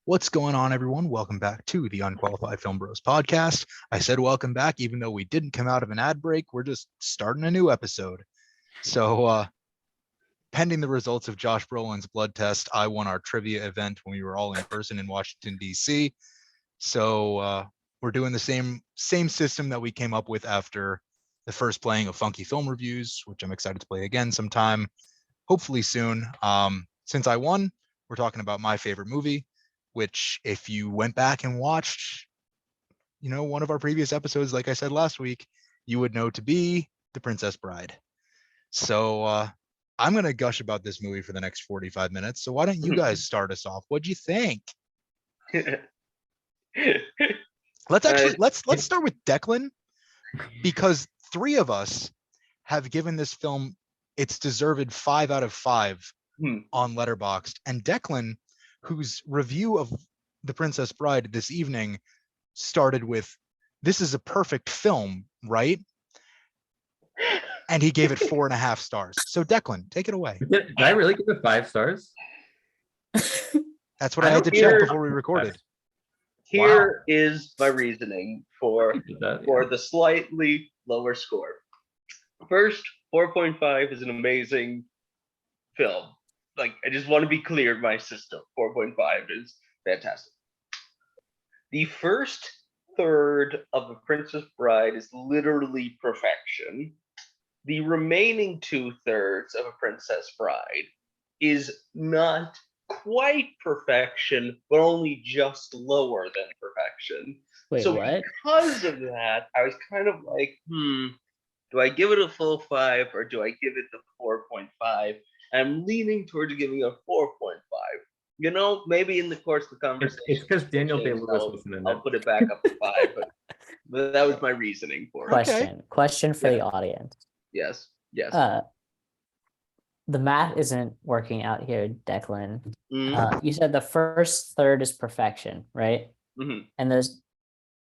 What's going on, everyone? Welcome back to the Unqualified Film Bros podcast. I said welcome back, even though we didn't come out of an ad break. We're just starting a new episode. So, pending the results of Josh Brolin's blood test, I won our trivia event when we were all in person in Washington, D.C. So, we're doing the same system that we came up with after the first playing of Funky Film Reviews, which I'm excited to play again sometime, hopefully soon. Since I won, we're talking about my favorite movie, which if you went back and watched, one of our previous episodes, like I said last week, you would know to be The Princess Bride. So I'm going to gush about this movie for the next 45 minutes. So why don't you guys start us off? What'd you think? Let's start with Declan, because three of us have given this film its deserved 5 out of 5 on Letterboxd, and Declan, whose review of The Princess Bride this evening started with, "This is a perfect film, right?" And he gave it 4.5 stars. So Declan, take it away. Did I really give it 5 stars? That's what I had to check before we recorded. Here is my reasoning for the slightly lower score. First, 4.5 is an amazing film. Like, I just want to be clear, my system, 4.5 is fantastic. The first third of The Princess Bride is literally perfection. The remaining 2/3 of A Princess Bride is not quite perfection, but only just lower than perfection. Wait, so what? Because of that, I was kind of like, do I give it a full 5 or do I give it the 4.5? I'm leaning towards giving a 4.5. Maybe in the course of the conversation. It's because Daniel Day-Lewis wasn't in it. I'll put it back up to 5, but that was my reasoning for it. Question for the audience. Yes. The math isn't working out here, Declan. You said the first third is perfection, right? Mm-hmm. And those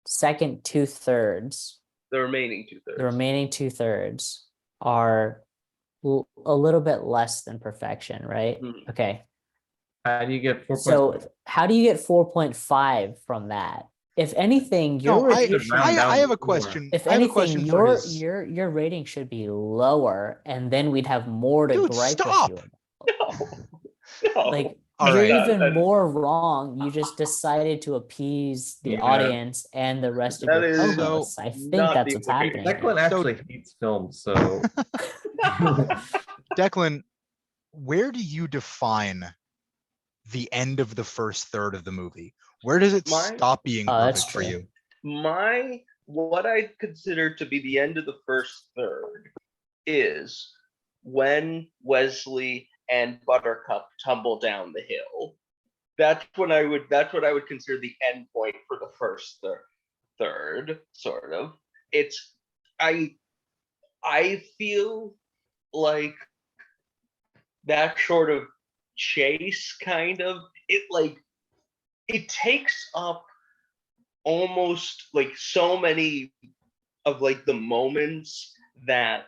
second 2/3, the remaining 2/3. The remaining 2/3 are a little bit less than perfection, right? Mm-hmm. Okay. How do you get 4.5? So how do you get 4.5 from that? If anything, I have a question. If anything, your rating should be lower, and then we'd have more to gripe with you about. No. Like, All you're right. even more wrong. You just decided to appease the audience and the rest of your co-hosts. I think that's what's happening. Declan actually hates films, so Declan, where do you define the end of the first third of the movie? Where does it stop being perfect for you? What I consider to be the end of the first third is when Wesley and Buttercup tumble down the hill. That's what I would consider the end point for the first third, sort of. I feel like that sort of chase kind of it takes up almost like so many of like the moments that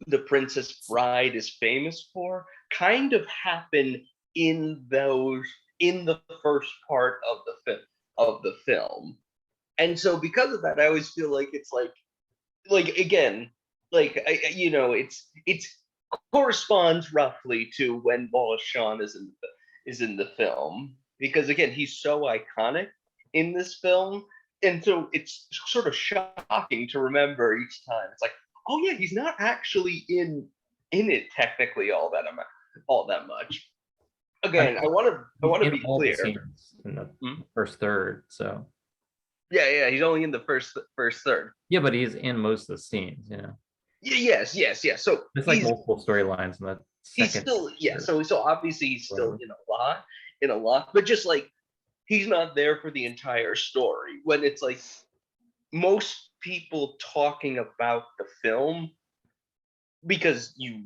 The Princess Bride is famous for kind of happen in the first part of the film. And so because of that, I always feel like it's it corresponds roughly to when Wallace Shawn is in the film, because again, he's so iconic in this film, and so it's sort of shocking to remember each time. It's like, oh yeah, he's not actually in it technically all that much. Again, I want to be clear. In the first third, so yeah, he's only in the first third. Yeah, but he's in most of the scenes, Yes. So it's like multiple storylines in that. He's still So obviously he's still in a lot, but just like he's not there for the entire story. When it's like most people talking about the film, because you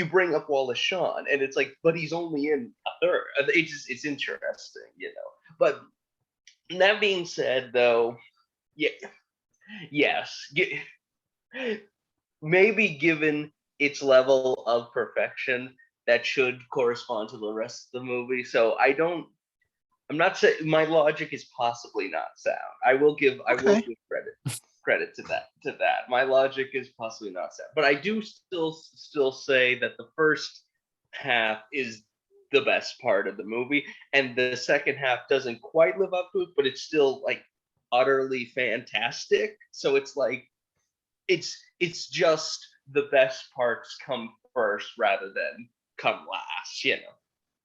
bring up Wallace Shawn, and it's like, but he's only in a third. It's interesting, But that being said, though, maybe given its level of perfection, that should correspond to the rest of the movie. So I don't I'm not saying my logic is possibly not sound. I will give credit to that. My logic is possibly not sound, but I do still say that the first half is the best part of the movie, and the second half doesn't quite live up to it, but it's still like utterly fantastic. So it's like it's just the best parts come first rather than come last.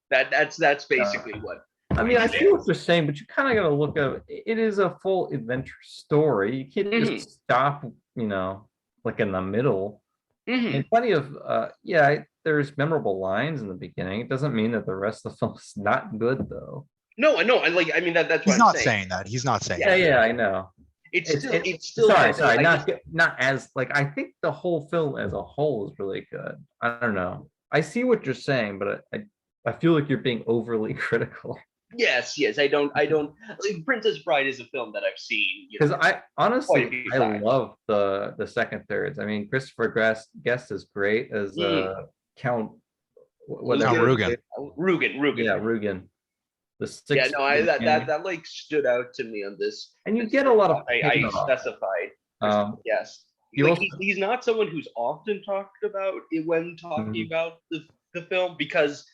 That's basically what. I mean, I see what you're saying, but you kind of got to look at it is a full adventure story. You can't just stop, like in the middle. And plenty of there's memorable lines in the beginning. It doesn't mean that the rest of the film is not good, though. No, I know. I mean, that's what He's I'm not saying. saying that. He's not saying. Yeah, that. yeah, I know. It's still. Sorry, not as like I think the whole film as a whole is really good. I don't know. I see what you're saying, but I feel like you're being overly critical. Yes. I don't. Like, Princess Bride is a film that I've seen. Because I honestly love the second thirds. I mean, Christopher Guest is great as Count. Count Rugen. Rugen. Yeah, Rugen. The sixth. Yeah, no, that like stood out to me on this. And you get a lot of. I specified. Yes. He's not someone who's often talked about when talking about the film, because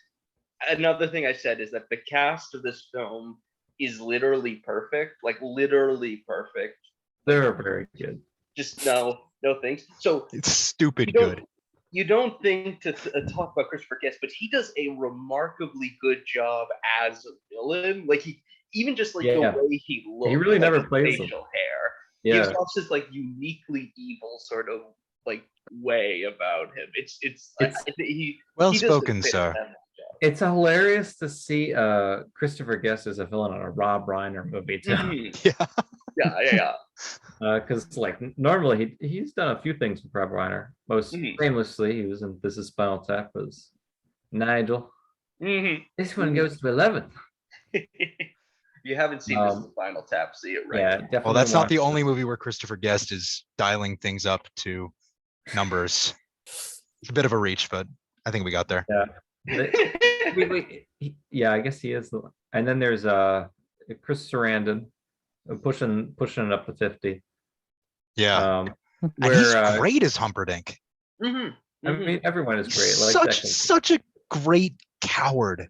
another thing I said is that the cast of this film is literally perfect, like literally perfect. They're very good. Just no things. So it's stupid good. You don't think to talk about Christopher Guest, but he does a remarkably good job as a villain. Like the way he looks. He really never plays facial hair. Yeah. He has this like uniquely evil sort of like way about him. Well spoken, sir. It's hilarious to see Christopher Guest as a villain on a Rob Reiner movie too. Yeah. Because like normally he's done a few things with Rob Reiner. Most famously, he was in This Is Spinal Tap as Nigel. This one goes to 11. You haven't seen This Is Spinal Tap, see it right. Yeah, definitely. Well, that's not the only movie where Christopher Guest is dialing things up to numbers. It's a bit of a reach, but I think we got there. Yeah. Yeah, I guess he is. And then there's Chris Sarandon pushing it up to 50. Yeah. And he's great as Humperdinck. I mean, everyone is great. Like such a great coward.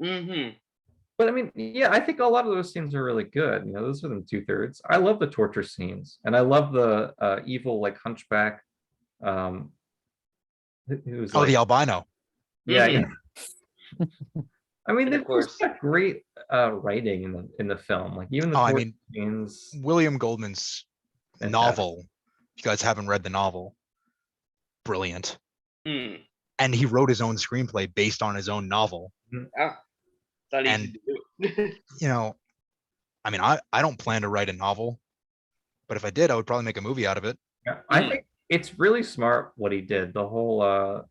But I mean, yeah, I think a lot of those scenes are really good. Those are the 2/3. I love the torture scenes, and I love the evil like hunchback. Who's the albino. Yeah. I mean, they've got great writing in the film. Like even the scenes. William Goldman's novel. If you guys haven't read the novel, brilliant. And he wrote his own screenplay based on his own novel. Not easy to do. I mean, I don't plan to write a novel, but if I did, I would probably make a movie out of it. Yeah, I think it's really smart what he did. The whole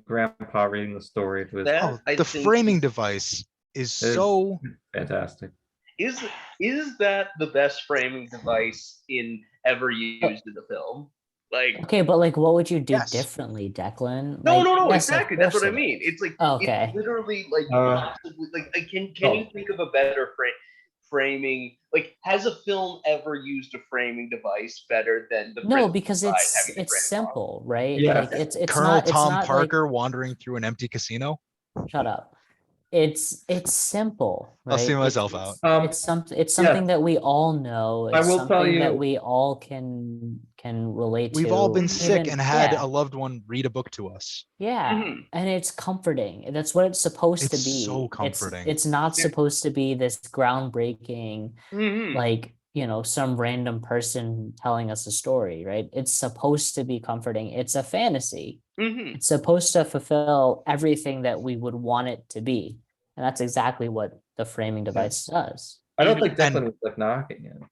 grandpa reading the story to his the framing device is so fantastic. Is that the best framing device ever used in the film? Like, okay, but like, what would you do differently, Declan? No, exactly. That's what I mean. It's like, it's literally like, possibly, like, can you think of a better framing? Like, has a film ever used a framing device better than the? No, because it's simple, right? Yeah, like, it's Colonel not, Tom not Parker wandering through an empty casino. Shut up. It's simple, right? I'll see myself out. It's something that we all know. It's I will tell you that we all can relate to. We've all been sick and had a loved one read a book to us. Yeah, and it's comforting. That's what it's supposed to be. It's so comforting. It's not supposed to be this groundbreaking, like, some random person telling us a story, right? It's supposed to be comforting. It's a fantasy. It's supposed to fulfill everything that we would want it to be. And that's exactly what the framing device does. I don't think Declan was like knocking it.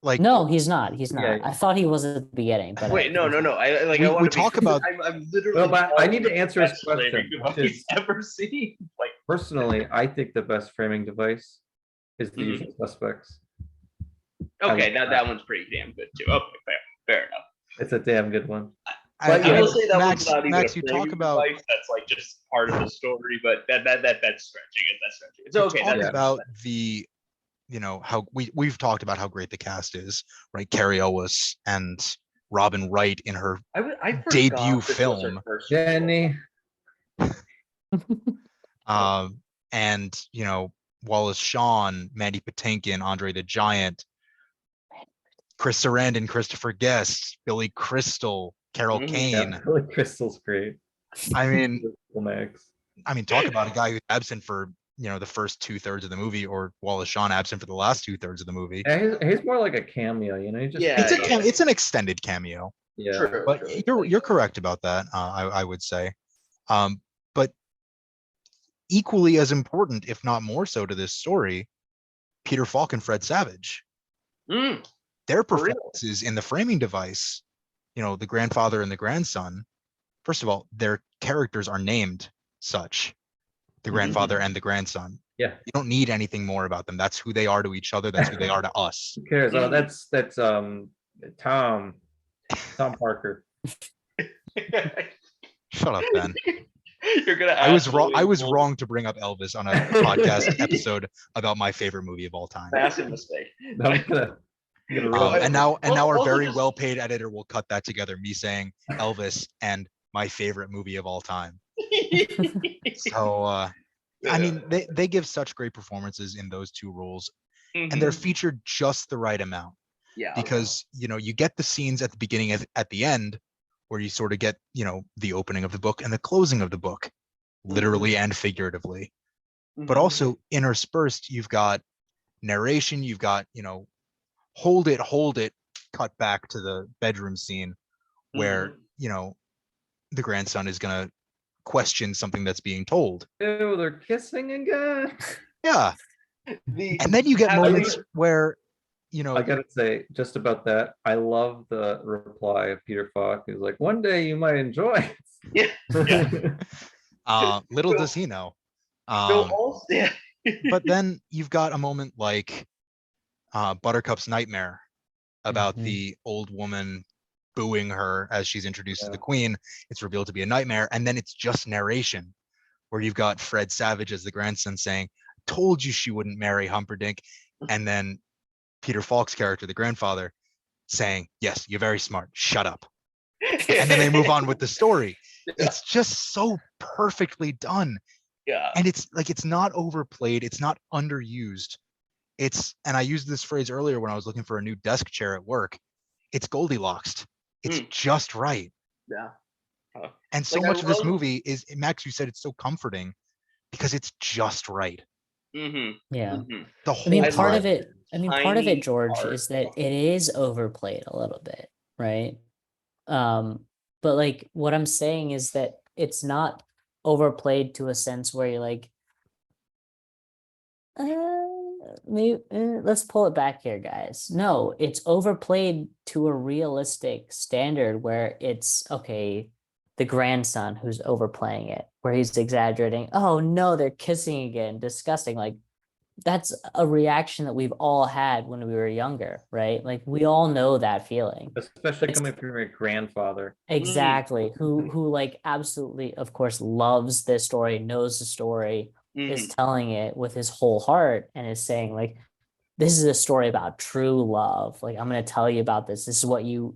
Like, no, he's not. He's not. Yeah. I thought he was at the beginning, but wait, no. We talk about. I'm literally. But I need to answer his question. Ever seen? Like, personally, I think the best framing device is The Usual Suspects. Okay, that one's pretty damn good too. Okay, fair enough. It's a damn good one. I will say that Max, one's not even Max, a you talk framing about device. That's like just part of the story, but that's stretching it. That's stretching it. It's you okay. talk That's about the, how we've talked about how great the cast is, right? Carrie Elwes and Robin Wright in her I debut forgot this was her film. first Jenny. And Wallace Shawn, Mandy Patinkin, Andre the Giant, Chris Sarandon, Christopher Guest, Billy Crystal, Carol Kane. Yeah, Billy Crystal's great. I mean, Max. talk about a guy who's absent for the first 2/3 of the movie, or Wallace Shawn absent for the last 2/3 of the movie. Yeah, he's more like a cameo, He just it's an extended cameo. Yeah, True, but true. you're correct about that. I would say, but equally as important, if not more so, to this story, Peter Falk and Fred Savage. Their performances in the framing device, the grandfather and the grandson. First of all, their characters are named such, the grandfather and the grandson. Yeah. You don't need anything more about them. That's who they are to each other. That's who they are to us. Who cares? Oh, that's Tom Parker. Shut up, Ben. You're gonna. I was wrong to bring up Elvis on a podcast episode about my favorite movie of all time. Massive mistake. And now our very well-paid editor will cut that together. Me saying Elvis and my favorite movie of all time. So, they give such great performances in those two roles, and they're featured just the right amount. Yeah. Because you get the scenes at the beginning and at the end, where you sort of get the opening of the book and the closing of the book, literally and figuratively. But also interspersed, you've got narration. You've got hold it, cut back to the bedroom scene where the grandson is gonna question something that's being told. Ew, they're kissing again. Yeah. And then you get moments where I gotta say, just about that, I love the reply of Peter Falk. He's like, "One day you might enjoy it." Yeah. Little does he know. But then you've got a moment like Buttercup's nightmare about the old woman booing her as she's introduced to the queen. It's revealed to be a nightmare, and then it's just narration, where you've got Fred Savage as the grandson saying, "Told you she wouldn't marry Humperdinck," and then Peter Falk's character, the grandfather, saying, "Yes, you're very smart. Shut up." And then they move on with the story. It's just so perfectly done. Yeah. And it's not overplayed. It's not underused. And I used this phrase earlier when I was looking for a new desk chair at work. It's Goldilocks. It's just right. Yeah. And so much of this movie is, Max, you said it's so comforting because it's just right. Yeah. The whole part of it, George, is that it is overplayed a little bit, right? But like what I'm saying is that it's not overplayed to a sense where you're like, let's pull it back here, guys. No, it's overplayed to a realistic standard where it's okay, the grandson who's overplaying it, where he's exaggerating. Oh no, they're kissing again, disgusting. Like that's a reaction that we've all had when we were younger, right? Like we all know that feeling, especially coming from your grandfather. Exactly. Who like absolutely, of course, loves this story, knows the story, is telling it with his whole heart, and is saying like, this is a story about true love. Like I'm going to tell you about this. This is what you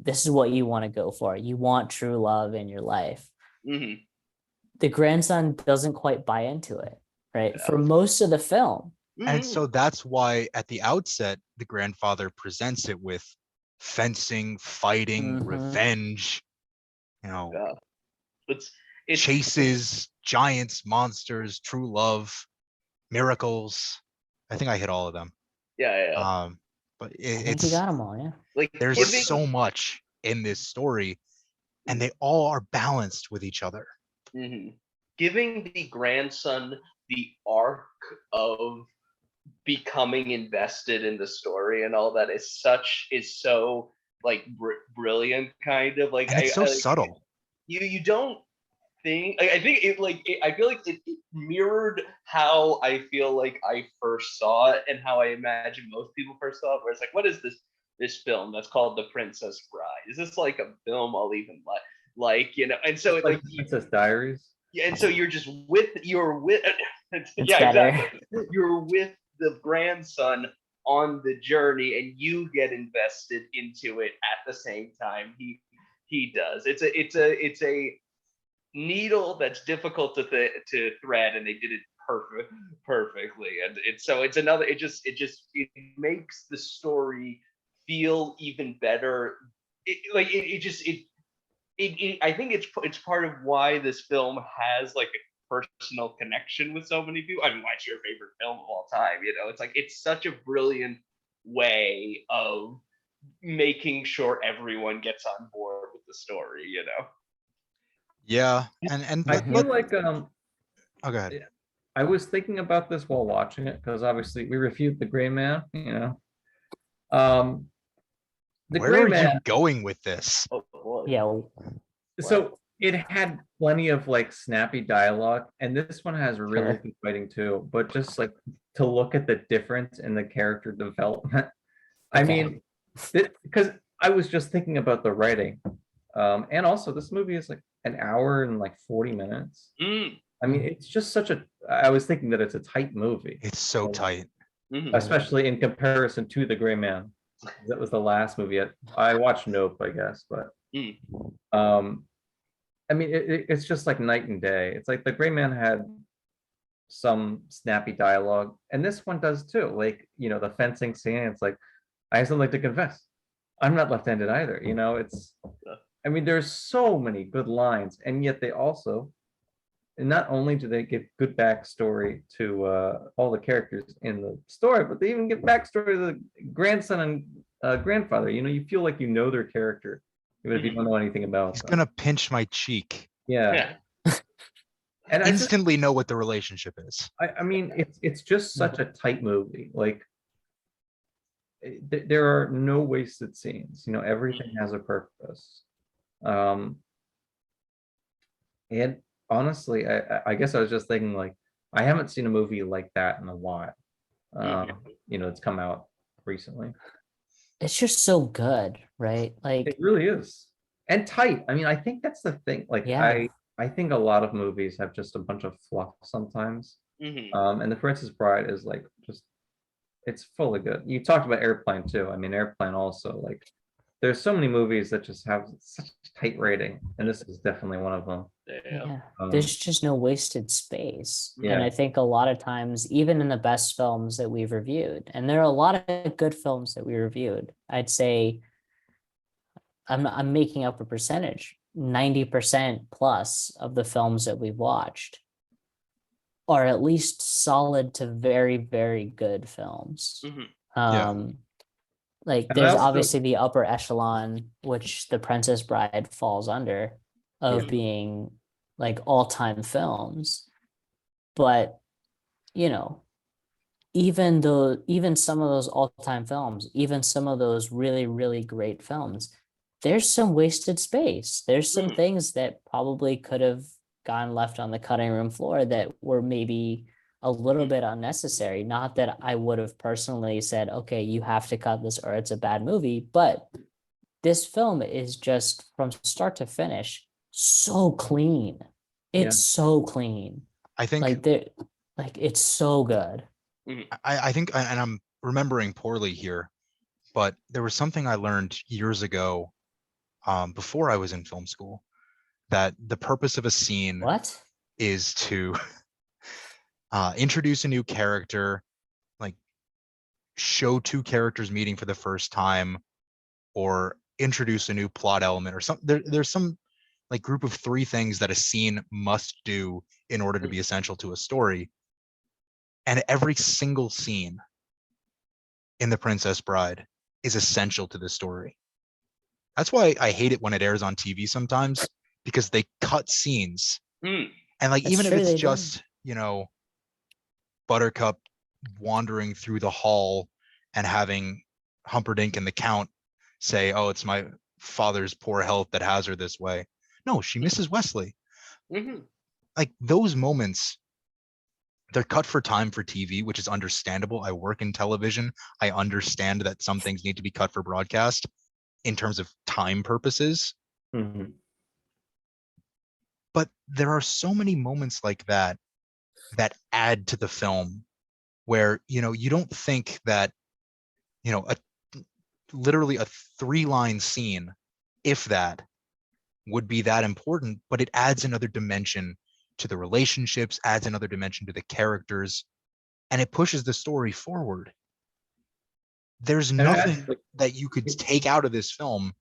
want to go for. You want true love in your life. The grandson doesn't quite buy into it, right? For most of the film. And so that's why at the outset, the grandfather presents it with fencing, fighting, revenge, it's chases, giants, monsters, true love, miracles. I think I hit all of them. Yeah. But I think you got them all, yeah. Like there's so much in this story, and they all are balanced with each other. Giving the grandson the arc of becoming invested in the story and all that is so like brilliant, kind of like, and it's so subtle. You don't think, I think I feel like it mirrored how I feel like I first saw it and how I imagine most people first saw it, where it's like, what is this film that's called The Princess Bride? Is this like a film I'll even like, you know, and so it's like Princess Diaries. Yeah, and so you're with yeah, better. exactly. You're with the grandson on the journey, and you get invested into it at the same time he does. It's a needle that's difficult to thread, and they did it perfectly. And it makes the story feel even better. I think it's part of why this film has like a personal connection with so many people. I mean, what's your favorite film of all time? You know, it's like it's such a brilliant way of making sure everyone gets on board with the story. You know. Yeah, and I feel like oh, go ahead. I was thinking about this while watching it because obviously we reviewed The Gray Man. You know, The Where Gray are Man. you going with this? Oh boy. Yeah. So it had plenty of like snappy dialogue, and this one has really good fighting too. But just like to look at the difference in the character development, I mean, because I was just thinking about the writing, and also this movie is like an hour and like 40 minutes. I mean, it's just such a. I was thinking that it's a tight movie. It's so tight, especially in comparison to The Gray Man. That was the last movie I watched. Nope, I guess, but I mean, it's just like night and day. It's like The Gray Man had some snappy dialogue, and this one does too. Like, you know, the fencing scene. It's like, I have something to confess. I'm not left-handed either. You know, I mean, there's so many good lines, and yet they also, and not only do they give good backstory to all the characters in the story, but they even give backstory to the grandson and grandfather. You know, you feel like you know their character, even if you don't know anything about He's them. gonna pinch my cheek. Yeah. And instantly know what the relationship is. I mean, it's just such a tight movie. Like, there are no wasted scenes. You know, everything has a purpose. And honestly, I guess I was just thinking, like, I haven't seen a movie like that in a while. You know, it's come out recently. It's just so good, right? Like, it really is. And tight. I mean, I think that's the thing. Like, yeah. I think a lot of movies have just a bunch of fluff sometimes. And The Princess Bride is like just, it's fully good. You talked about Airplane too. I mean, Airplane also, like, there's so many movies that just have such a tight rating, and this is definitely one of them. Yeah. There's just no wasted space. Yeah. And I think a lot of times, even in the best films that we've reviewed, and there are a lot of good films that we reviewed, I'd say I'm making up a percentage. 90% plus of the films that we've watched are at least solid to very, very good films. Like, there's obviously the upper echelon, which The Princess Bride falls under, of being like all-time films. But, you know, even some of those all-time films, even some of those really, really great films, there's some wasted space. There's some things that probably could have gotten left on the cutting room floor that were maybe a little bit unnecessary. Not that I would have personally said, okay, you have to cut this or it's a bad movie, but this film is just from start to finish so clean. It's so clean. I think like it's so good. I think, and I'm remembering poorly here, but there was something I learned years ago, before I was in film school, that the purpose of a scene is to introduce a new character, like show two characters meeting for the first time, or introduce a new plot element, or something. There's some like group of three things that a scene must do in order to be essential to a story. And every single scene in The Princess Bride is essential to the story. That's why I hate it when it airs on TV sometimes, because they cut scenes. And like, even if it's just, you know, Buttercup wandering through the hall and having Humperdinck and the Count say, oh, it's my father's poor health that has her this way. No, she misses Wesley. Like, those moments, they're cut for time for TV, which is understandable. I work in television. I understand that some things need to be cut for broadcast in terms of time purposes. But there are so many moments like that that add to the film where, you don't think that, literally a 3-line scene, if that, would be that important, but it adds another dimension to the relationships, adds another dimension to the characters, and it pushes the story forward. There's nothing that you could take out of this film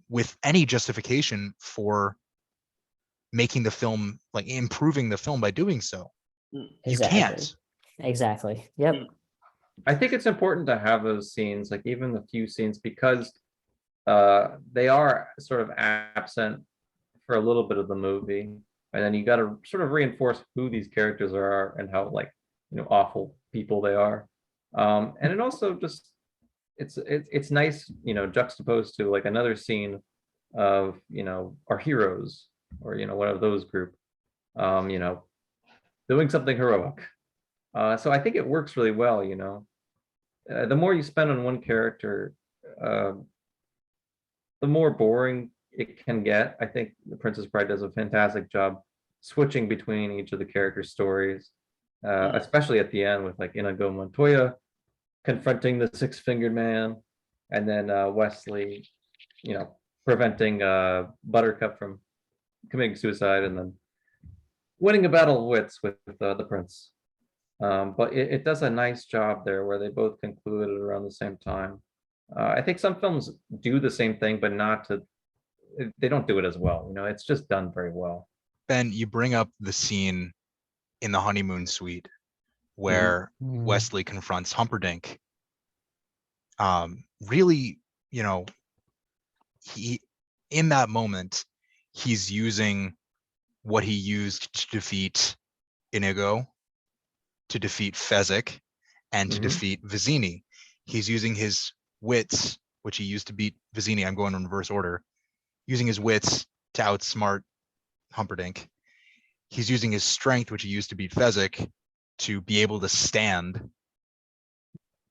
with any justification for making the film, like improving the film by doing so. Exactly. You can't. Exactly. Yep. I think it's important to have those scenes, like even the few scenes, because they are sort of absent for a little bit of the movie, and then you got to sort of reinforce who these characters are and how awful people they are. And it also just it's nice, juxtaposed to like another scene of our heroes or one of those group, doing something heroic. So I think it works really well. The more you spend on one character, the more boring it can get. I think The Princess Bride does a fantastic job switching between each of the characters' stories, especially at the end with like Inigo Montoya confronting the six-fingered man, and then Wesley, preventing Buttercup from committing suicide, and then winning a battle of wits with the prince. But it does a nice job there where they both concluded around the same time. I think some films do the same thing, but they don't do it as well. It's just done very well. Ben, you bring up the scene in the honeymoon suite where Wesley confronts Humperdinck. Really, he, in that moment, he's using what he used to defeat Inigo, to defeat Fezzik, and to defeat Vizzini. He's using his wits, which he used to beat Vizzini. I'm going in reverse order. Using his wits to outsmart Humperdinck. He's using his strength, which he used to beat Fezzik, to be able to stand.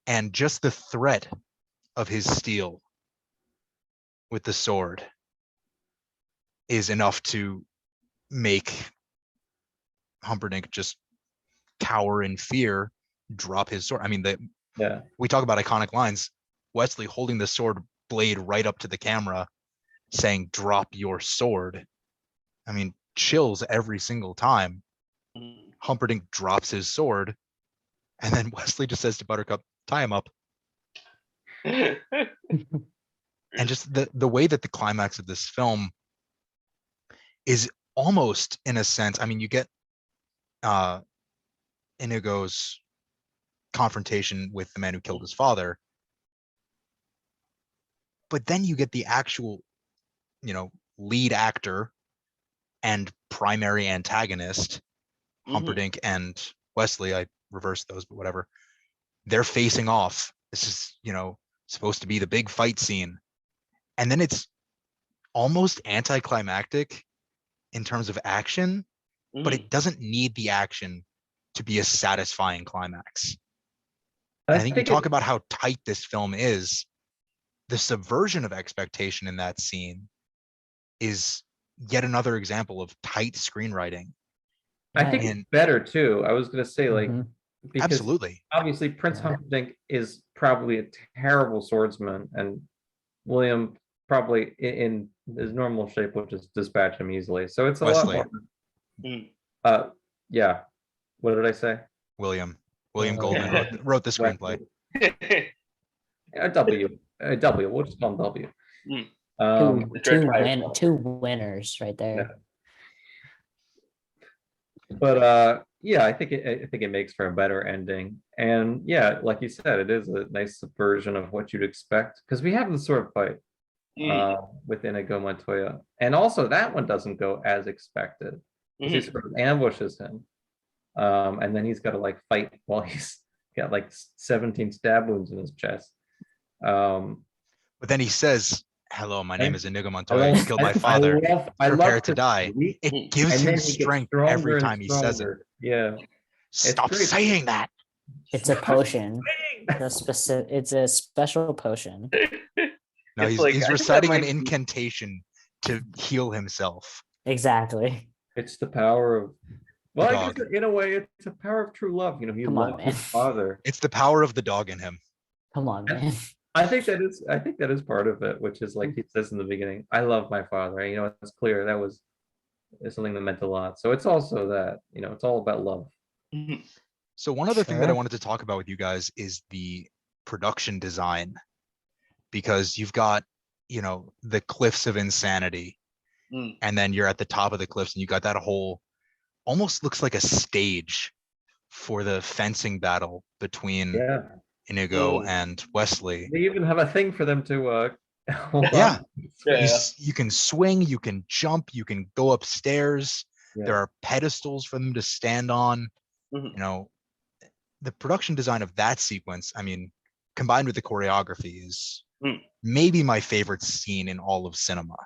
And just the threat of his steel with the sword is enough to make Humperdinck just cower in fear, drop his sword. I mean, we talk about iconic lines. Wesley holding the sword blade right up to the camera saying, "Drop your sword." I mean, chills every single time. Humperdinck drops his sword, and then Wesley just says to Buttercup, "Tie him up." And just the way that the climax of this film is almost, in a sense, I mean, you get Inigo's confrontation with the man who killed his father, but then you get the actual, lead actor and primary antagonist, Humperdinck and Wesley. I reversed those, but whatever. They're facing off. This is, supposed to be the big fight scene. And then it's almost anticlimactic in terms of action, but it doesn't need the action to be a satisfying climax. I think you talk about how tight this film is. The subversion of expectation in that scene is yet another example of tight screenwriting. I think it's better too. I was going to say, because absolutely, obviously Prince Humperdinck is probably a terrible swordsman, and William probably in his normal shape will just dispatch him easily. So it's a Wesley. lot more. Yeah. What did I say? William Goldman wrote the screenplay. W. We'll just call him W. Two winners right there. Yeah. But yeah, I think it makes for a better ending. And yeah, like you said, it is a nice subversion of what you'd expect, because we have the sword fight with Inigo Montoya, and also that one doesn't go as expected. He sort of ambushes him, and then he's got to fight while he's got 17 stab wounds in his chest. But then he says, "Hello, my name is Inigo Montoya. You killed my father. Prepare to die." It gives him strength every time he says it. Yeah. Stop saying that. It's a potion. It's a special potion. No, he's reciting an incantation to heal himself. Exactly. It's the power of. Well, I guess dog. in a way, it's a power of true love. He Come on, loved man. his father. It's the power of the dog in him. Come on, man. I think that is part of it, which is like he says in the beginning, "I love my father." It's clear that was something that meant a lot. So it's also that it's all about love. So one other thing that I Sure. wanted to talk about with you guys is the production design, because you've got, the cliffs of insanity, and then you're at the top of the cliffs, and you got that whole, almost looks like a stage for the fencing battle between Yeah. Inigo and Wesley. They even have a thing for them to hold Yeah. on. You can swing, you can jump, you can go upstairs. Yeah. There are pedestals for them to stand on. The production design of that sequence, I mean, combined with the choreography, is maybe my favorite scene in all of cinema.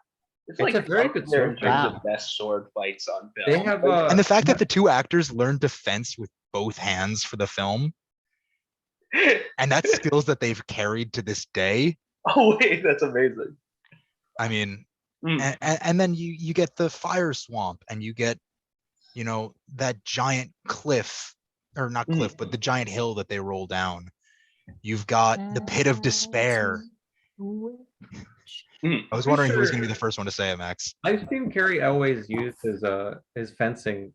It's like a very good sword in terms fight. of best sword fights on film. They have And the fact that the two actors learned to fence with both hands for the film, and that's skills that they've carried to this day. Oh wait, that's amazing. I mean, and then you get the fire swamp, and you get, that giant cliff, or not cliff, but the giant hill that they roll down. You've got the pit of despair. I was wondering who was going to be the first one to say it, Max. I've seen Carrie always use his fencing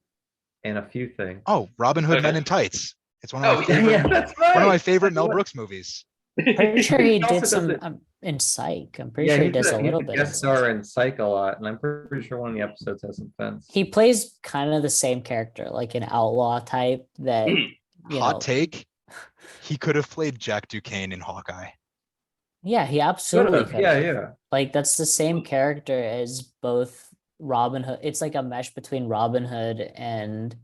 in a few things. Oh, Robin Hood Men in Tights. It's one of my favorite. Yeah, that's right. One of my favorite Mel Brooks movies. Pretty sure he did also does some in Psych. I'm pretty sure he does a little bit. Guest star in Psych a lot, and I'm pretty sure one of the episodes has some fence. He plays kind of the same character, like an outlaw type. That Hot take. He could have played Jack Duquesne in Hawkeye. Yeah, he absolutely could. Yeah. Like that's the same character as both Robin Hood. It's like a mesh between Robin Hood and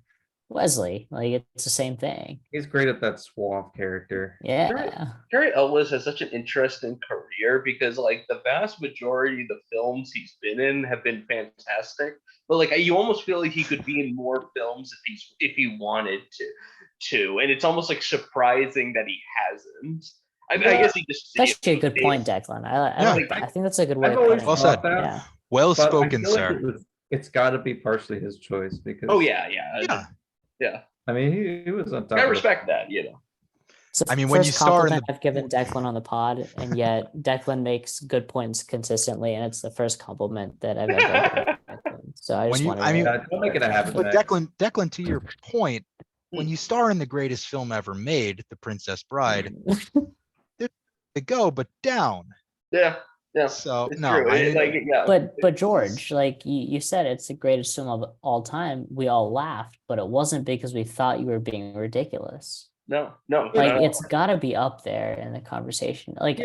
Wesley. Like it's the same thing. He's great at that suave character. Yeah. Cary Elwes has such an interesting career, because like the vast majority of the films he's been in have been fantastic, but like you almost feel like he could be in more films if he wanted to, and it's almost like surprising that he hasn't. I guess he just. That's actually a good point, Declan. I think that's a good way I've of putting it. Well said. Yeah. Well spoken, like sir. It's got to be partially his choice because. Oh yeah. I mean, he was on top. I respect that. It's the I mean, when you first star in compliment I've given Declan on the pod, and yet Declan makes good points consistently, and it's the first compliment that I've ever given Declan. So I just wanted to don't make it a habit. But Declan, to your point, when you star in the greatest film ever made, The Princess Bride, they go, but down. Yeah. So it's no, true. But George, like you said, it's the greatest film of all time. We all laughed, but it wasn't because we thought you were being ridiculous. No. Like it's got to be up there in the conversation. Like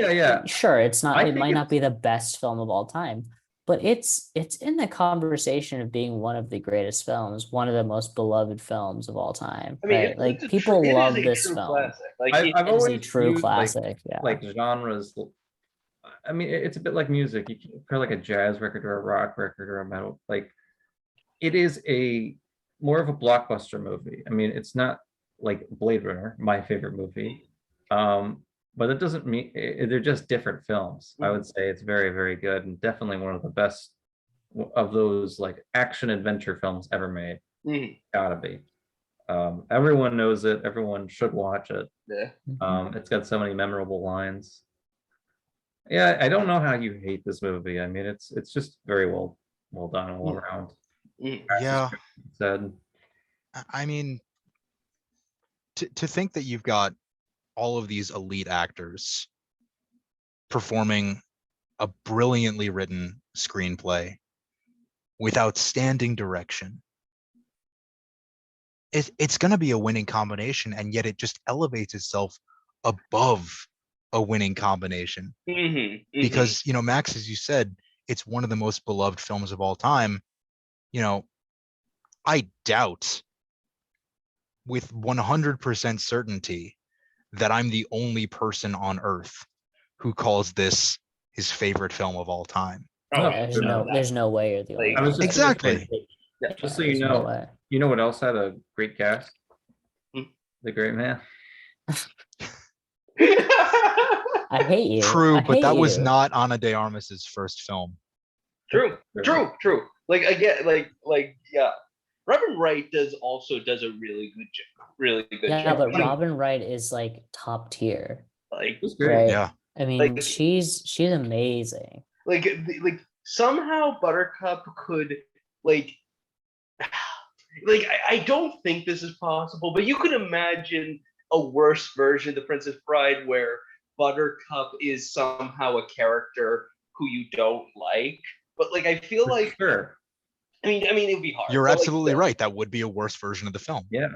sure, it's not. It might not be the best film of all time, but it's in the conversation of being one of the greatest films, one of the most beloved films of all time. I mean, right? Like people love this film. Classic. Like I've It's always a true used, classic. like genres. I mean, it's a bit like music. You can compare like a jazz record or a rock record or a metal. Like, it is more of a blockbuster movie. I mean, it's not like Blade Runner, my favorite movie, but it doesn't mean they're just different films. I would say it's very, very good, and definitely one of the best of those like action adventure films ever made. Gotta be. Everyone knows it. Everyone should watch it. Yeah. It's got so many memorable lines. Yeah, I don't know how you hate this movie. I mean, it's just very well done all around. Yeah. Said. I mean, to think that you've got all of these elite actors performing a brilliantly written screenplay with outstanding direction, it's going to be a winning combination, and yet it just elevates itself above a winning combination. Because Max, as you said, it's one of the most beloved films of all time. I doubt with 100% certainty that I'm the only person on earth who calls this his favorite film of all time. There's no way you're the only one. Exactly. Just so you know what else had a great cast? The Great Man. I hate you. True, but that was not Ana de Armas's first film. True. Like again, yeah. Robin Wright does a really good Yeah, job. but Robin Wright is like top tier, Like right? Yeah. I mean, Like- she's amazing. like somehow Buttercup could like I don't think this is possible, but you could imagine a worse version of The Princess Bride where Buttercup is somehow a character who you don't like. But like I feel like Sure. I mean it'd be hard. You're but, absolutely right. That would be a worse version of the film. Yeah.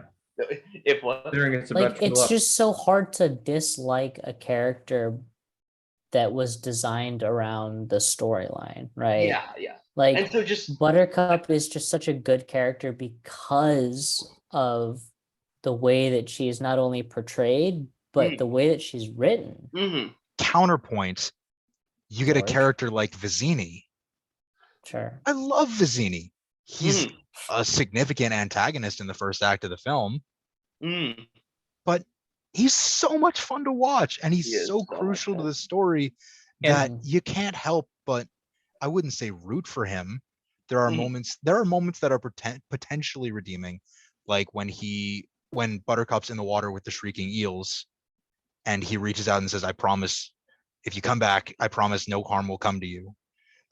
If what? Considering it's Like about to it's go up. just so hard to dislike a character that was designed around the storyline, right? Yeah. And Like so just Buttercup is just such a good character because of the way that she is not only portrayed, but the way that she's written. Counterpoint, you get a George? character like Vizzini. Sure. I love Vizzini. He's a significant antagonist in the first act of the film, but he's so much fun to watch, and He he's is so so much crucial to fun. the story that Mhm. you can't help but, I wouldn't say root for him. There are moments that are potentially redeeming, like when Buttercup's in the water with the shrieking eels, and he reaches out and says, "I promise, if you come back, I promise no harm will come to you."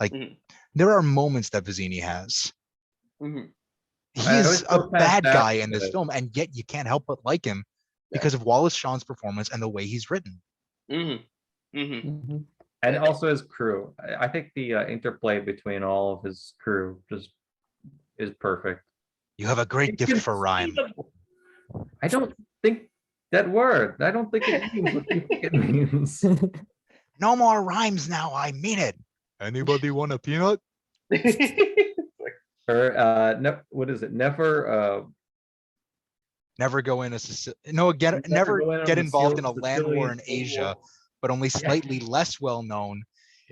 Like there are moments that Vizzini has. He's a bad guy in this film, and yet you can't help but like him because of Wallace Shawn's performance and the way he's written. Mhm. And also his crew. I think the interplay between all of his crew just is perfect. You have a great gift for rhyme. I don't think that word. I don't think it means what you think it means. No more rhymes now. I mean it. Anybody want a peanut? Or what is it? Never Never go in a never get involved in a land war in Asia, but only slightly less well known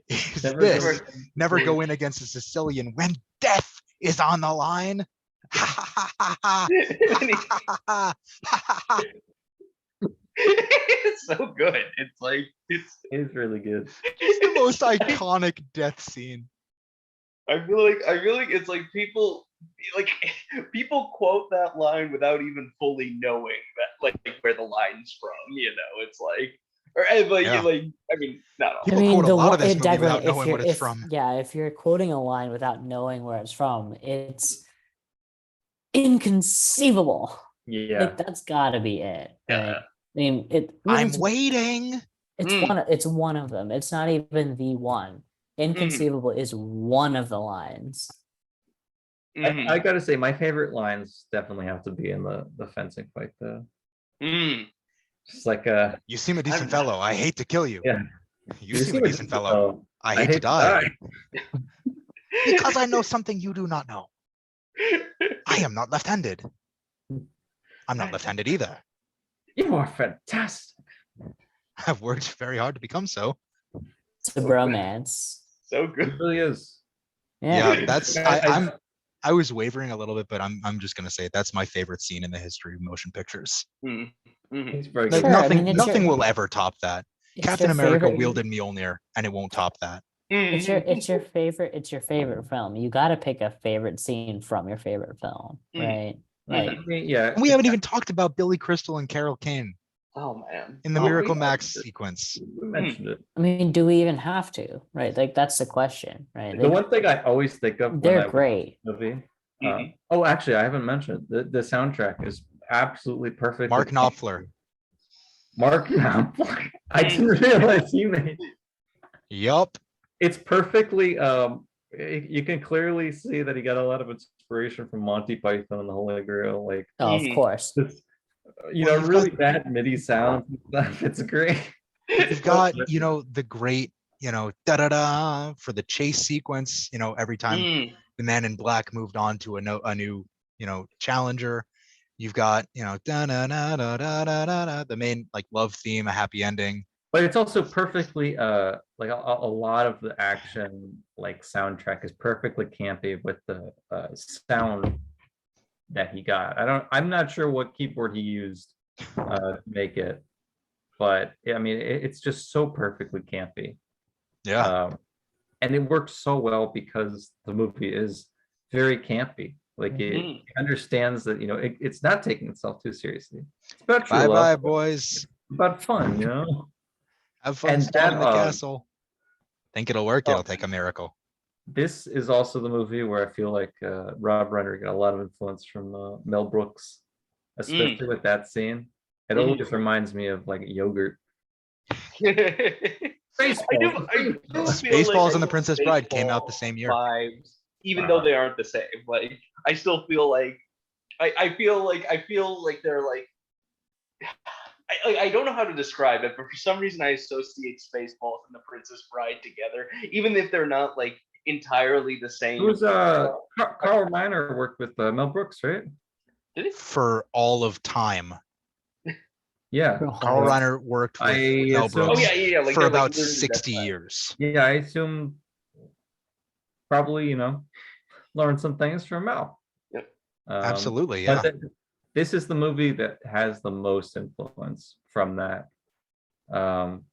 is this. Never go in against a Sicilian when death is on the line. It's so good. It's really good. It's the most iconic death scene. I feel like it's like people quote that line without even fully knowing that like where the line's from. It's like, Yeah. I mean, not all. People quote a lot of this movie without knowing what it's from. Yeah, if you're quoting a line without knowing where it's from, it's inconceivable. Yeah. Like that's gotta be it. Right? I mean, I'm waiting. It's one of them. It's not even the one. Inconceivable is one of the lines. I gotta say, my favorite lines definitely have to be in the fencing fight, though. Just like you seem a decent fellow. I hate to kill you. Yeah. You seem a decent fellow. I hate to die. Because I know something you do not know. I am not left-handed. I'm not left-handed either. You are fantastic. I've worked very hard to become so. It's a bromance. So good. It really is. Yeah, that's I was wavering a little bit, but I'm just gonna say that's my favorite scene in the history of motion pictures. He's very Like good. nothing will ever top that. Captain America wielded Mjolnir, and it won't top that. It's your favorite film. You got to pick a favorite scene from your favorite film, right? Like, yeah. And we haven't even talked about Billy Crystal and Carol Kane. Oh man. In the Miracle Max sequence. We mentioned it. I mean, do we even have to? Right? Like that's the question, right? The one thing I always think of they're great. Movie. Oh, actually, I haven't mentioned the soundtrack is absolutely perfect. Mark Knopfler. Mark Knopfler. I didn't realize he made. Yup. It's perfectly. You can clearly see that he got a lot of inspiration from Monty Python and the Holy Grail. Like, of course. Really bad MIDI sounds and stuff. It's great. You've got, the great, da-da-da for the chase sequence, every time the Man in Black moved on to a new, challenger. You've got, da-da-da-da-da-da-da, the main, like, love theme, a happy ending. But it's also perfectly, like a lot of the action, like, soundtrack is perfectly campy with the sound that he got. I'm not sure what keyboard he used to make it, but I mean, it's just so perfectly campy. Yeah. and it works so well because the movie is very campy. Like it understands that it's not taking itself too seriously. It's about true love. Bye, boys. About fun, Have fun storming the castle. Think it'll work? It'll take a miracle. This is also the movie where I feel like Rob Reiner got a lot of influence from Mel Brooks, especially with that scene. It always reminds me of like yogurt. Spaceballs and The Princess Bride came out the same year. Vibes, even though they aren't the same. Like I still feel like I feel like they're like I don't know how to describe it, but for some reason I associate Spaceballs and The Princess Bride together, even if they're not like entirely the same. It was Carl Reiner worked with Mel Brooks, right? Did he? For all of time. Yeah, Carl Reiner worked with Mel Brooks like for about 60 years. Yeah, I assume probably learned some things from Mel. Yep. Absolutely, yeah. This is the movie that has the most influence from that. And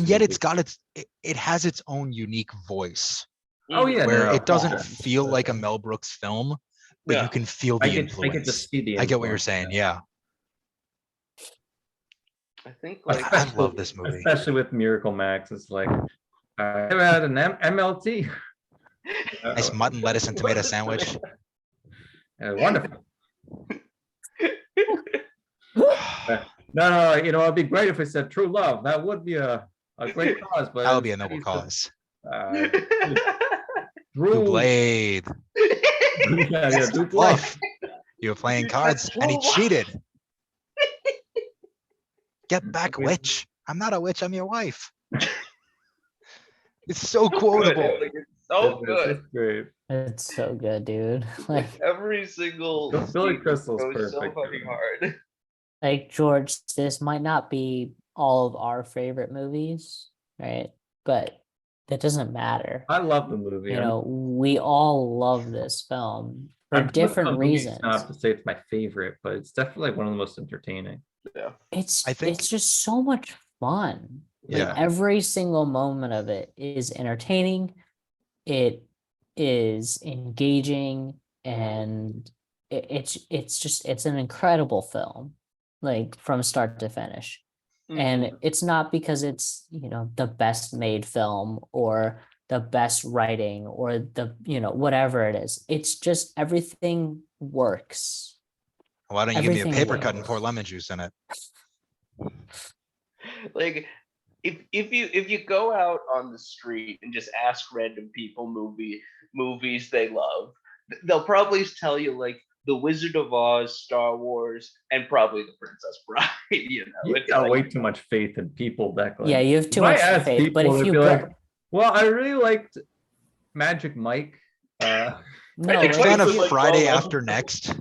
yet it's got it has its own unique voice. Oh yeah, where it doesn't feel like a Mel Brooks film, but you can feel the influence. I get what you're saying, yeah. I think I love this movie, especially with Miracle Max. It's like I ever had an MLT. Nice mutton, lettuce, and tomato sandwich. Wonderful. No, it'd be great if I said True Love. That would be a great cause, but that would be a noble cause. Drew Blade. Drew Blade. You were playing cards and he cheated. Get back, witch. I'm not a witch, I'm your wife. It's so quotable. It's so good. It's great. It's so good, dude. Like every single Billy Crystal's goes perfect. so fucking hard. Like George, this might not be all of our favorite movies, right? But that doesn't matter. I love the movie. We all love this film for different reasons. Not to say it's my favorite, but it's definitely one of the most entertaining. Yeah, it's just so much fun. Like every single moment of it is entertaining. It is engaging, and it's an incredible film, like from start to finish. And it's not because it's the best made film or the best writing or the whatever it is. It's just everything works. Why don't you give me a paper cut and pour lemon juice in it? Like if you go out on the street and just ask random people movies they love, they'll probably tell you like The Wizard of Oz, Star Wars, and probably The Princess Bride. You got way too much faith in people, Declan. Yeah, you have too much faith. But if you well, I really liked Magic Mike. No, it's kind of Friday After Next.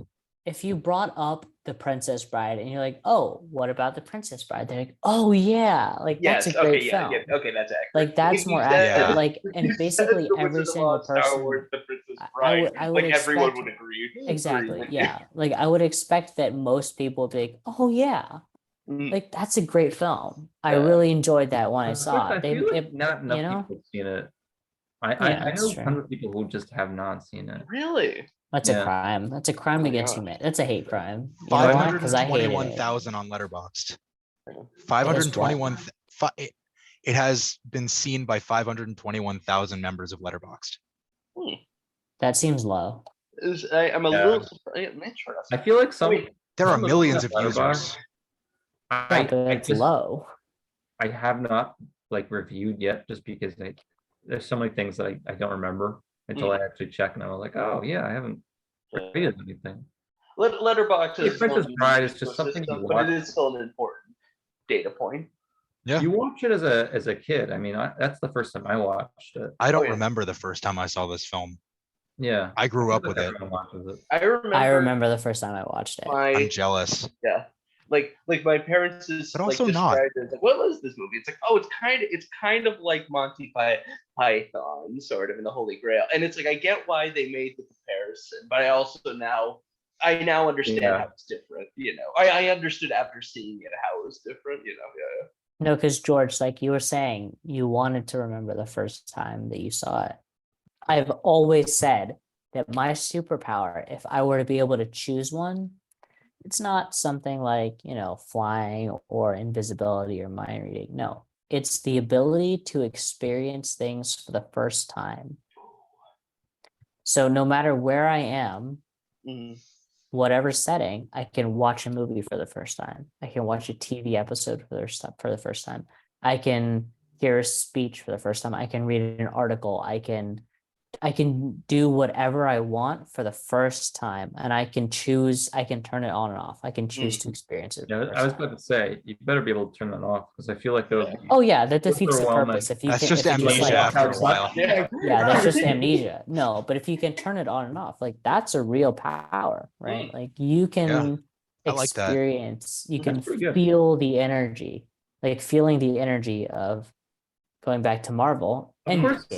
If you brought up The Princess Bride and you're like, oh, what about The Princess Bride? They're like, oh yeah, like that's a great film. Yeah, okay, that's accurate. Like that's more accurate. Like, and basically every single person, Star Wars, The Princess Bride, I would expect, everyone would agree. Exactly, yeah. Like I would expect that most people would be like, oh yeah, like that's a great film. I really enjoyed that when I saw it. Not enough people have seen it. I know tons of people who just have not seen it. Really? That's a crime. That's a crime against humanity. That's a hate crime. 521,000 on Letterboxd. 521. It has been seen by 521,000 members of Letterboxd. That seems low. I'm a little surprised. I feel like there are millions of users. It's low. I have not reviewed yet, just because there's so many things that I don't remember until I actually check, and I was like, oh yeah, I haven't read anything. Letterboxd is Princess Bride is just something you watch, but it is still an important data point. Yeah, you watch it as a kid. I mean, that's the first time I watched it. I don't remember the first time I saw this film. Yeah, I grew up with it. I remember the first time I watched it. I'm jealous. Yeah. Like my parents but also not. Like, what was this movie? It's like, oh, it's kind of like Monty Python, sort of, in the Holy Grail. And it's like, I get why they made the comparison, but I now understand how it's different. I understood after seeing it how it was different. No, because George, like you were saying, you wanted to remember the first time that you saw it. I've always said that my superpower, if I were to be able to choose one, it's not something like, flying or invisibility or mind reading. No, it's the ability to experience things for the first time. So no matter where I am, whatever setting, I can watch a movie for the first time. I can watch a TV episode for the first time. I can hear a speech for the first time. I can read an article. I can do whatever I want for the first time, and I can turn it on and off. I can choose to experience it. Yeah, I was about to say, you better be able to turn that off, because I feel like those. Oh yeah, that defeats the purpose. If you That's can, just if you amnesia after a while. yeah, that's just amnesia. No, but if you can turn it on and off, like that's a real power, right? Like you can I like that. experience, you can That's pretty good. feel the energy, like feeling the energy of going back to Marvel Of and course.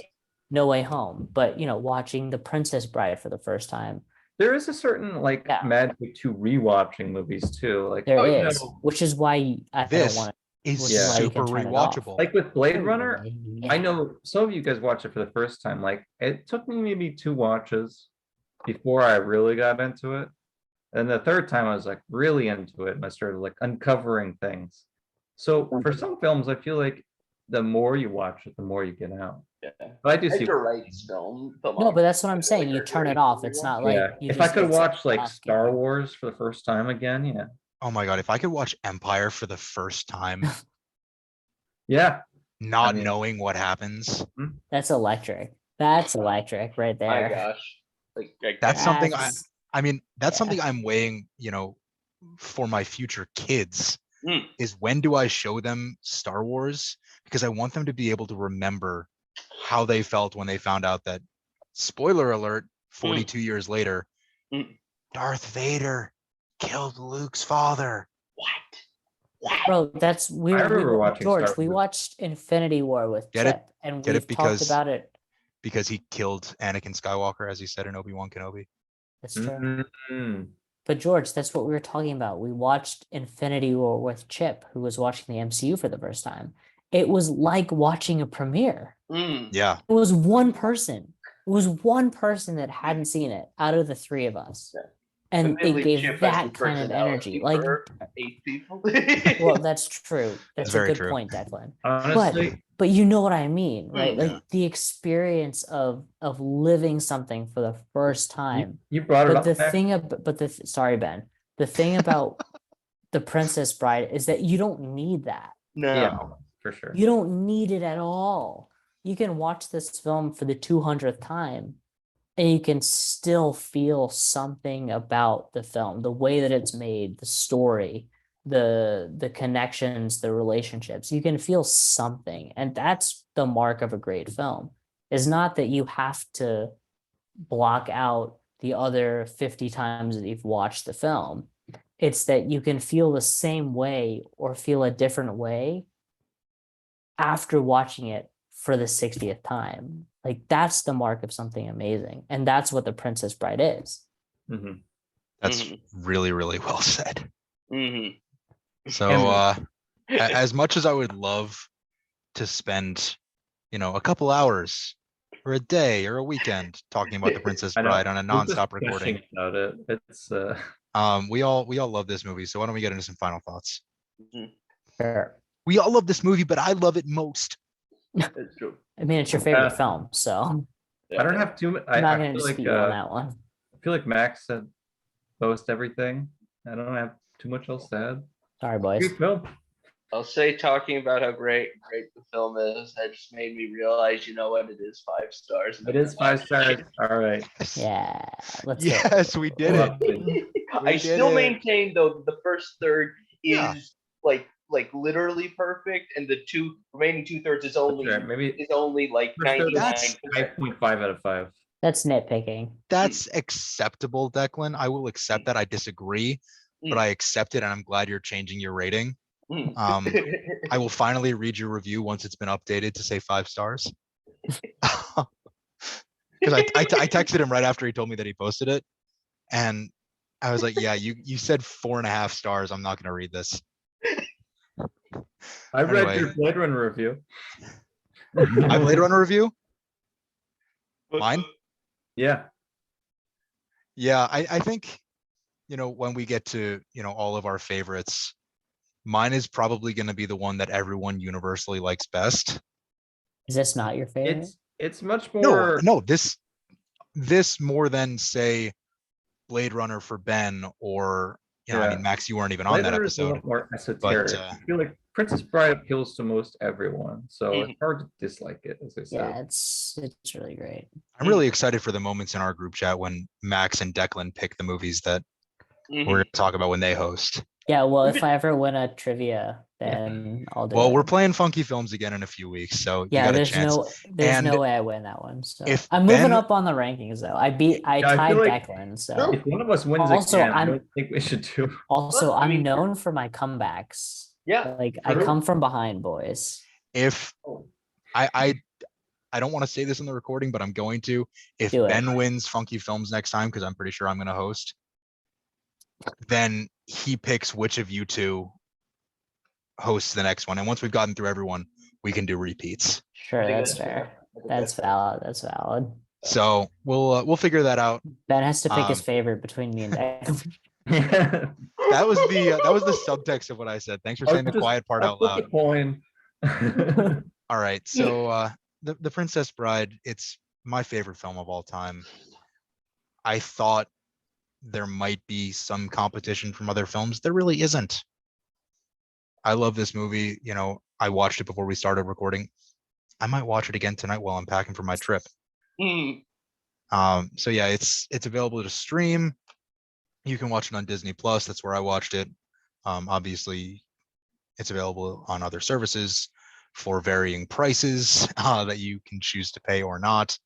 No Way Home, but watching The Princess Bride for the first time. There is a certain magic to rewatching movies too. Like there is, which is why I don't want to. Is super rewatchable. Like with Blade Runner, I know some of you guys watched it for the first time. Like it took me maybe 2 watches before I really got into it. And the third time I was like really into it and I started like uncovering things. So for some films, I feel like the more you watch it, the more you get out. Yeah. But I do see Wright's film. No, but that's what I'm saying. You turn it off. It's not like if I could watch like Star Wars for the first time again, yeah. Oh my god, if I could watch Empire for the first time, not knowing what happens. That's electric. That's electric right there. My gosh. That's something that's something I'm weighing, for my future kids. Is when do I show them Star Wars? Because I want them to be able to remember how they felt when they found out that, spoiler alert, 42 years later, Darth Vader killed Luke's father. What? Bro, that's weird. George, we watched Infinity War with Chip, and we've talked about it. Because he killed Anakin Skywalker, as he said in Obi-Wan Kenobi. That's true. But George, that's what we were talking about. We watched Infinity War with Chip, who was watching the MCU for the first time. It was like watching a premiere. Yeah. It was one person. It was one person that hadn't seen it out of the 3 of us. Yeah. And it gave Chip that kind of energy. Like 8 people. Well, that's true. That's a good point, Declan. Honestly, but you know what I mean, right? Like the experience of living something for the first time. You brought it up. Sorry, Ben. The thing about The Princess Bride is that you don't need that. No. Yeah, for sure. You don't need it at all. You can watch this film for the 200th time and you can still feel something about the film, the way that it's made, the story, the connections, the relationships. You can feel something. And that's the mark of a great film. Is not that you have to block out the other 50 times that you've watched the film. It's that you can feel the same way or feel a different way after watching it for the 60th time. Like that's the mark of something amazing. And that's what The Princess Bride is. That's really, really well said. So as much as I would love to spend, a couple hours or a day or a weekend talking about The Princess Bride on a nonstop recording. About it. It's we all love this movie. So why don't we get into some final thoughts? Sure. We all love this movie, but I love it most. It's true. I mean, it's your favorite film, so I don't have too much. I'm not going to dispute you on that one. I feel like Max said most everything. I don't have too much else to add. Sorry, boys. Great film. I'll say talking about how great the film is, that just made me realize, you know what, it is 5 stars. It is 5 stars. All right. Yeah. Yes, we did it. I still maintain though the first third is like literally perfect, and the remaining 2/3 is only like 99. 5.5 out of 5. That's nitpicking. That's acceptable, Declan. I will accept that. I disagree, but I accept it, and I'm glad you're changing your rating. I will finally read your review once it's been updated to say 5 stars. Because I texted him right after he told me that he posted it, and I was like, "Yeah, you said 4.5 stars. I'm not going to read this." I read Anyway. your Blade Runner review. My Blade Runner review? Mine? Yeah. Yeah, I think, when we get to, all of our favorites, mine is probably going to be the one that everyone universally likes best. Is this not your favorite? It's much more. No, this more than say Blade Runner for Ben or I mean, Max, you weren't even on that episode. A little more esoteric. I feel like Princess Bride appeals to most everyone, so it's hard to dislike it, as I said. Yeah, it's really great. I'm really excited for the moments in our group chat when Max and Declan pick the movies that we're going to talk about when they host. Yeah, well, if I ever win a trivia, then I'll do it. Well, we're playing Funky Films again in a few weeks, so yeah, you got a there's chance. no way I win that one. So if I'm moving Ben- up on the rankings though. I tied Declan. So if one of us wins Also, again, I don't think we should do. also, Well, I I'm mean- known for my comebacks. Yeah. Like I true. come from behind, boys. If I don't want to say this in the recording, but I'm going to. If Do it. Ben wins Funky Films next time, because I'm pretty sure I'm going to host, then he picks which of you two hosts the next one. And once we've gotten through everyone, we can do repeats. Sure, I think that's fair. That's valid. That's valid. So we'll figure that out. Ben has to pick his Um, favorite between me and Declan. That was the subtext of what I said. Thanks for saying the quiet part out loud. Coin. All right, so the Princess Bride, it's my favorite film of all time. I thought there might be some competition from other films. There really isn't. I love this movie. I watched it before we started recording. I might watch it again tonight while I'm packing for my trip. So yeah, it's available to stream. You can watch it on Disney Plus. That's where I watched it. Obviously, it's available on other services for varying prices that you can choose to pay or not.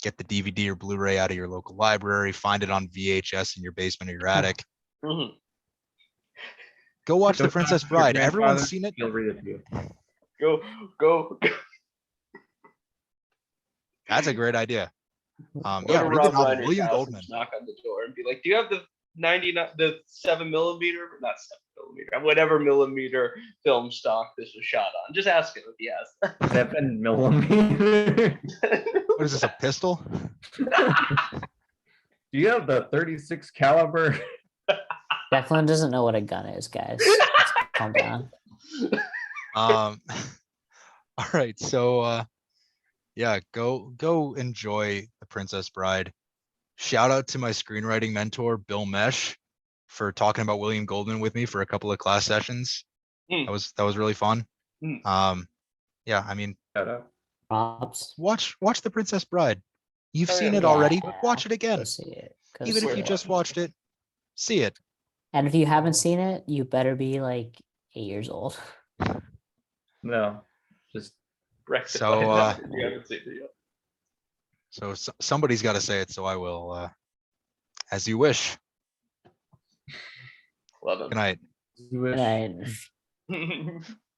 Get the DVD or Blu-ray out of your local library. Find it on VHS in your basement or your attic. Go watch The Princess Bride. Everyone's seen it. He'll read it to you. Go. That's a great idea. Go Yeah, to read the Rob novel. Reiner's William house Goldman. and knock on the door and be like, "Do you have the 7 millimeter, not 7 millimeter, whatever millimeter film stock this was shot on?" Just ask him if he has. 7 millimeter. What is this, a pistol? Do you have the 36 caliber? Declan doesn't know what a gun is, guys. Just calm down. All right, so yeah, go enjoy The Princess Bride. Shout out to my screenwriting mentor, Bill Mesh, for talking about William Goldman with me for a couple of class sessions. That was really fun. Yeah, I mean, Props. watch The Princess Bride. You've seen it yeah. already. Watch it again. Go see it. Even if you just watched it, see it. And if you haven't seen it, you better be like 8 years old. No, just Brexit. So, You haven't seen it yet. So somebody's got to say it, so I will. As you wish. Love Good night. you wish. And